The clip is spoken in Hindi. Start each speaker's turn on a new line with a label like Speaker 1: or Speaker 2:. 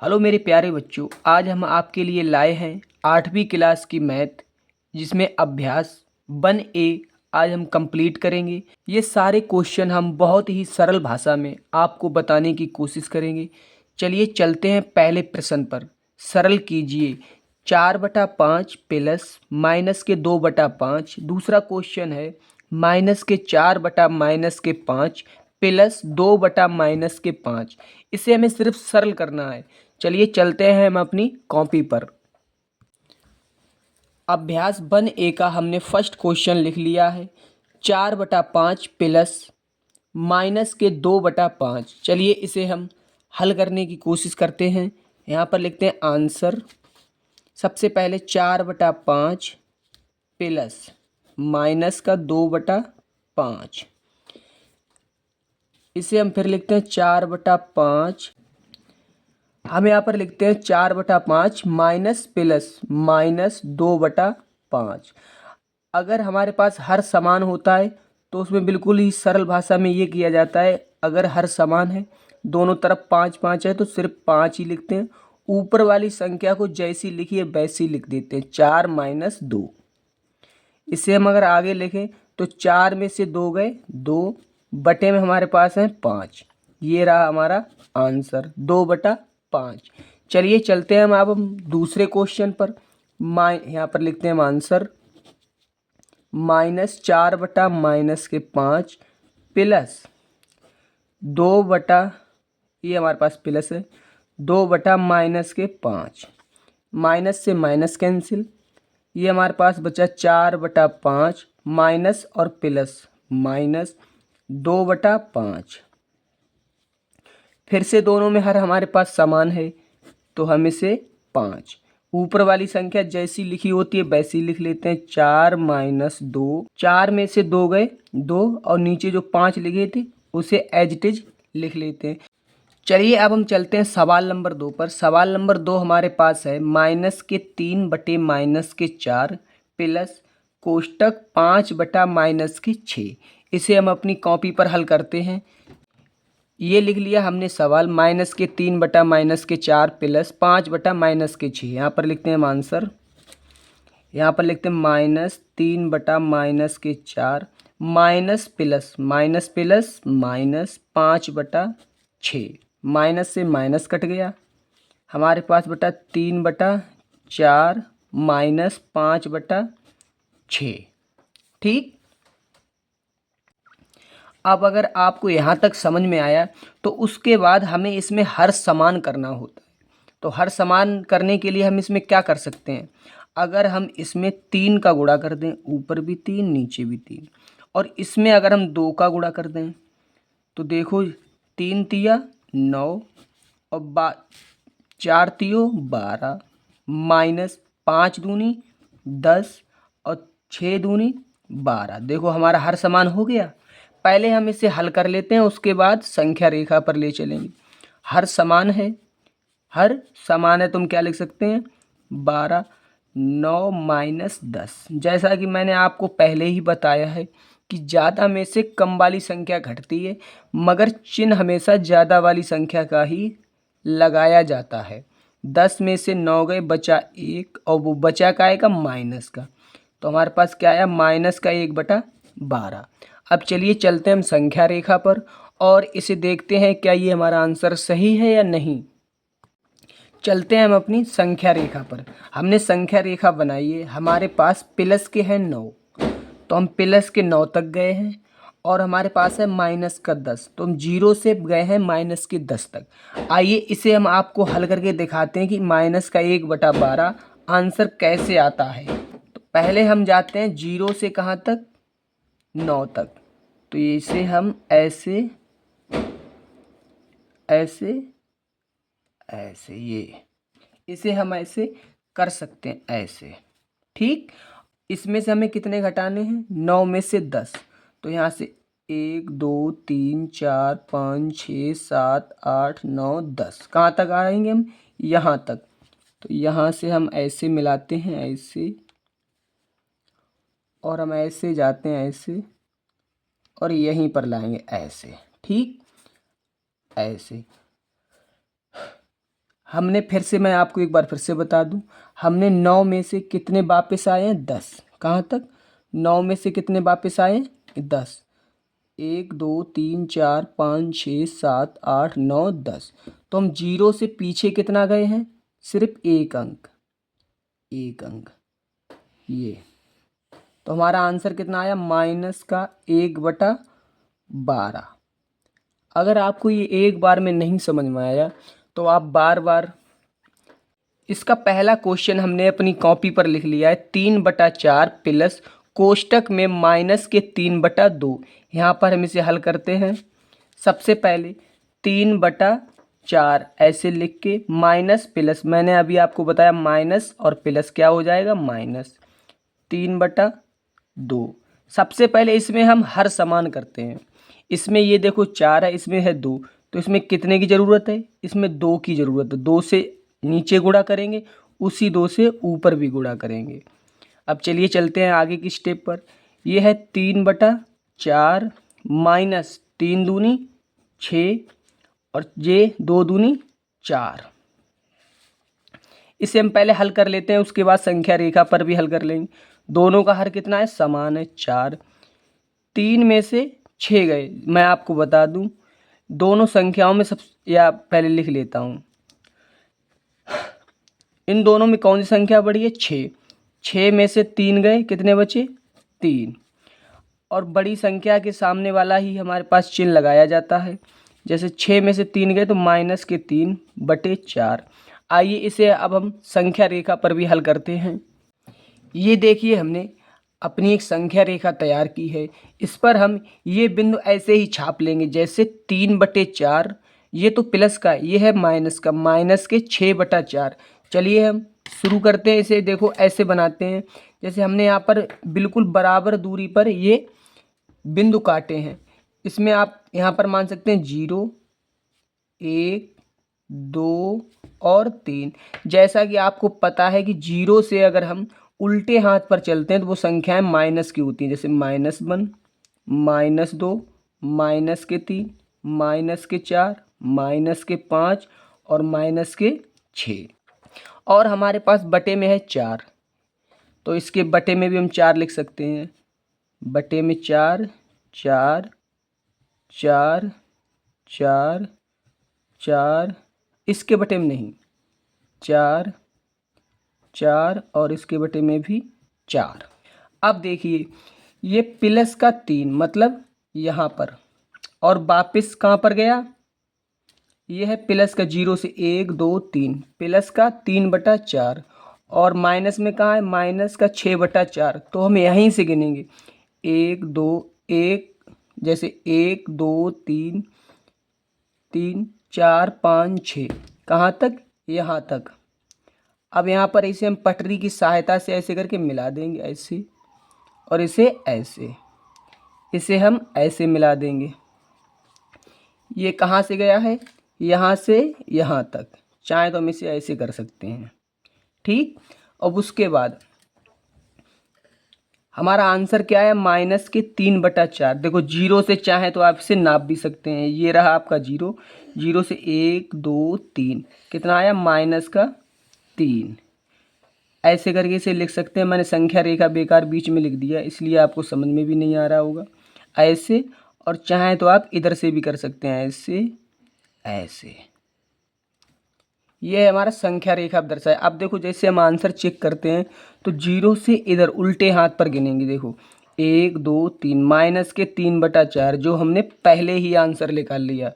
Speaker 1: हेलो मेरे प्यारे बच्चों, आज हम आपके लिए लाए हैं 8वीं क्लास की मैथ जिसमें अभ्यास 1A आज हम कंप्लीट करेंगे। ये सारे क्वेश्चन हम बहुत ही सरल भाषा में आपको बताने की कोशिश करेंगे। चलिए चलते हैं पहले प्रश्न पर। सरल कीजिए 4/5 प्लस माइनस के 2/5। दूसरा क्वेश्चन है माइनस के 4 बटा माइनस के 5 प्लस 2/-5। इसे हमें सिर्फ सरल करना है। चलिए चलते हैं हम अपनी कॉपी पर। अभ्यास 1A का हमने फर्स्ट क्वेश्चन लिख लिया है 4/5 प्लस माइनस के 2/5। चलिए इसे हम हल करने की कोशिश करते हैं। यहाँ पर लिखते हैं आंसर। सबसे पहले 4/5 प्लस माइनस का 2/5। इसे हम फिर लिखते हैं 4/5। हम यहाँ पर लिखते हैं 4/5 माइनस प्लस माइनस 2/5। अगर हमारे पास हर समान होता है तो उसमें बिल्कुल ही सरल भाषा में ये किया जाता है। अगर हर समान है, दोनों तरफ 5-5 है तो सिर्फ 5 ही लिखते हैं। ऊपर वाली संख्या को जैसी लिखी है वैसी लिख देते हैं, 4 माइनस 2। इसे हम अगर आगे लिखें तो 4 में से 2 गए, 2 बटे में हमारे पास है 5। ये रहा हमारा आंसर 2/5। चलिए चलते हैं अब हम दूसरे क्वेश्चन पर। यहाँ पर लिखते हैं हम आंसर माइनस 4/-5 प्लस 2 ये हमारे पास प्लस है 2/-5। माइनस से माइनस कैंसिल। ये हमारे पास बचा 4/5 माइनस और प्लस माइनस 2/5। फिर से दोनों में हर हमारे पास समान है तो हम इसे 5, ऊपर वाली संख्या जैसी लिखी होती है वैसी लिख लेते हैं, 4 माइनस 2। 4 में से 2 गए, 2 और नीचे जो 5 लिखे थे उसे एज इट इज लिख लेते हैं। चलिए अब हम चलते हैं सवाल नंबर 2 पर। सवाल नंबर 2 हमारे पास है माइनस के 3 बटे माइनस के 4 प्लस कोष्टक 5 बटा माइनस के 6। इसे हम अपनी कॉपी पर हल करते हैं। ये लिख लिया हमने सवाल, माइनस के 3 बटा माइनस के 4 प्लस 5 बटा माइनस के 6। यहाँ पर लिखते हैं हम आंसर। यहाँ पर लिखते हैं माइनस 3 बटा माइनस के 4 minus plus minus plus minus 5/6। Minus से माइनस कट गया, हमारे पास बटा 3/4 माइनस 5/6। ठीक। अब अगर आपको यहाँ तक समझ में आया तो उसके बाद हमें इसमें हर समान करना होता है। तो हर समान करने के लिए हम इसमें क्या कर सकते हैं, अगर हम इसमें 3 का गुणा कर दें, ऊपर भी 3 नीचे भी 3, और इसमें अगर हम 2 का गुणा कर दें तो देखो 3 तिया 9 और 4 तियो 12 माइनस 5 दूनी 10 और 6 दूनी 12। देखो हमारा हर समान हो गया। पहले हम इसे हल कर लेते हैं, उसके बाद संख्या रेखा पर ले चलेंगे। हर समान है, हर समान है तुम क्या लिख सकते हैं 12 9 माइनस 10। जैसा कि मैंने आपको पहले ही बताया है कि ज़्यादा में से कम वाली संख्या घटती है, मगर चिन्ह हमेशा ज़्यादा वाली संख्या का ही लगाया जाता है। 10 में से 9 गए, बचा 1 और वो बचा का आएगा माइनस का। तो हमारे पास क्या आया माइनस का 1/12। अब चलिए चलते हैं हम संख्या रेखा पर और इसे देखते हैं क्या ये हमारा आंसर सही है या नहीं। चलते हैं हम अपनी संख्या रेखा पर। हमने संख्या रेखा बनाई है, हमारे पास प्लस के हैं 9 तो हम प्लस के 9 तक गए हैं, और हमारे पास है माइनस का 10 तो हम 0 से गए हैं माइनस के 10 तक। आइए इसे हम आपको हल करके दिखाते हैं कि माइनस का 1/12 आंसर कैसे आता है। तो पहले हम जाते हैं 0 से कहाँ तक, 9 तक। तो इसे हम ऐसे ऐसे ऐसे इसे हम ऐसे कर सकते हैं ऐसे। ठीक। इसमें से हमें कितने घटाने हैं, 9 में से 10। तो यहाँ से 1 2 3 4 5 6 7 8 9 10 कहाँ तक आएंगे हम, यहाँ तक। तो यहाँ से हम ऐसे मिलाते हैं ऐसे, और हम ऐसे जाते हैं ऐसे, और यहीं पर लाएंगे ऐसे। ठीक, ऐसे हमने फिर से, मैं आपको एक बार फिर से बता दूं, हमने 9 में से कितने वापस आए हैं? 10। कहाँ तक? 9 में से कितने वापस आए हैं? 10। 1 2 3 4 5 6 7 8 9 10। तो हम 0 से पीछे कितना गए हैं? सिर्फ एक अंक, एक अंक। ये तो हमारा आंसर कितना आया? -1/12। अगर आपको ये एक बार में नहीं समझ में आया तो आप बार बार, इसका पहला क्वेश्चन हमने अपनी कॉपी पर लिख लिया है, 3/4 प्लस कोष्टक में -3/2। यहाँ पर हम इसे हल करते हैं। सबसे पहले 3/4 ऐसे लिख के माइनस प्लस, मैंने अभी आपको बताया माइनस और प्लस क्या हो जाएगा? माइनस 3/2। सबसे पहले इसमें हम हर समान करते हैं। इसमें ये देखो 4 है, इसमें है 2, तो इसमें कितने की ज़रूरत है? इसमें 2 की ज़रूरत है। 2 से नीचे गुणा करेंगे, उसी 2 से ऊपर भी गुणा करेंगे। अब चलिए चलते हैं आगे की स्टेप पर। ये है 3/4 माइनस 3 दूनी 6 और ये 2 दूनी 4। इसे हम पहले हल कर लेते हैं, उसके बाद संख्या रेखा पर भी हल कर लेंगे। दोनों का हर कितना है? समान है, 4। 3 में से 6 गए। मैं आपको बता दूं, दोनों संख्याओं में या पहले लिख लेता हूं, इन दोनों में कौन सी संख्या बड़ी है? 6। 6 में से 3 गए, कितने बचे? 3। और बड़ी संख्या के सामने वाला ही हमारे पास चिन्ह लगाया जाता है। जैसे 6 में से 3 गए तो -3/4। आइए इसे अब हम संख्या रेखा पर भी हल करते हैं। ये देखिए, हमने अपनी एक संख्या रेखा तैयार की है। इस पर हम ये बिंदु ऐसे ही छाप लेंगे, जैसे 3/4, ये तो प्लस का, ये है माइनस का, माइनस के 6/4। चलिए हम शुरू करते हैं। इसे देखो ऐसे बनाते हैं, जैसे हमने यहाँ पर बिल्कुल बराबर दूरी पर ये बिंदु काटे हैं। इसमें आप यहाँ पर मान सकते हैं 0 1 2 और 3। जैसा कि आपको पता है कि 0 से अगर हम उल्टे हाथ पर चलते हैं तो वो संख्याएं माइनस की होती हैं, जैसे -1 -2 -3 -4 -5 और -6। और हमारे पास बटे में है 4, तो इसके बटे में भी हम 4 लिख सकते हैं। बटे में 4 4 4 4 4, इसके बटे में नहीं, 4 4 और इसके बटे में भी 4। अब देखिए, ये प्लस का 3 मतलब यहाँ पर, और वापस कहाँ पर गया? ये है प्लस का 0 से 1 2 3, प्लस का 3/4 और माइनस में कहाँ है? माइनस का 6/4। तो हम यहीं से गिनेंगे 1 2 1, जैसे 1 2 3 3 4 5 6, कहाँ तक? यहाँ तक। अब यहाँ पर इसे हम पटरी की सहायता से ऐसे करके मिला देंगे, ऐसे, और इसे ऐसे, इसे हम ऐसे मिला देंगे। ये कहाँ से गया है? यहाँ से यहाँ तक। चाहे तो हम इसे ऐसे कर सकते हैं, ठीक। अब उसके बाद हमारा आंसर क्या है? -3/4। देखो 0 से चाहे तो आप इसे नाप भी सकते हैं। ये रहा आपका 0। 0 से 1 2 3, कितना आया? -3। ऐसे करके इसे लिख सकते हैं। मैंने संख्या रेखा बेकार बीच में लिख दिया, इसलिए आपको समझ में भी नहीं आ रहा होगा। ऐसे, और चाहे तो आप इधर से भी कर सकते हैं, ऐसे ऐसे। ये हमारा संख्या रेखा अब दर्शाया। अब देखो, जैसे हम आंसर चेक करते हैं तो 0 से इधर उल्टे हाथ पर गिनेंगे। देखो 1 2 3, -3/4 जो हमने पहले ही आंसर निकाल लिया।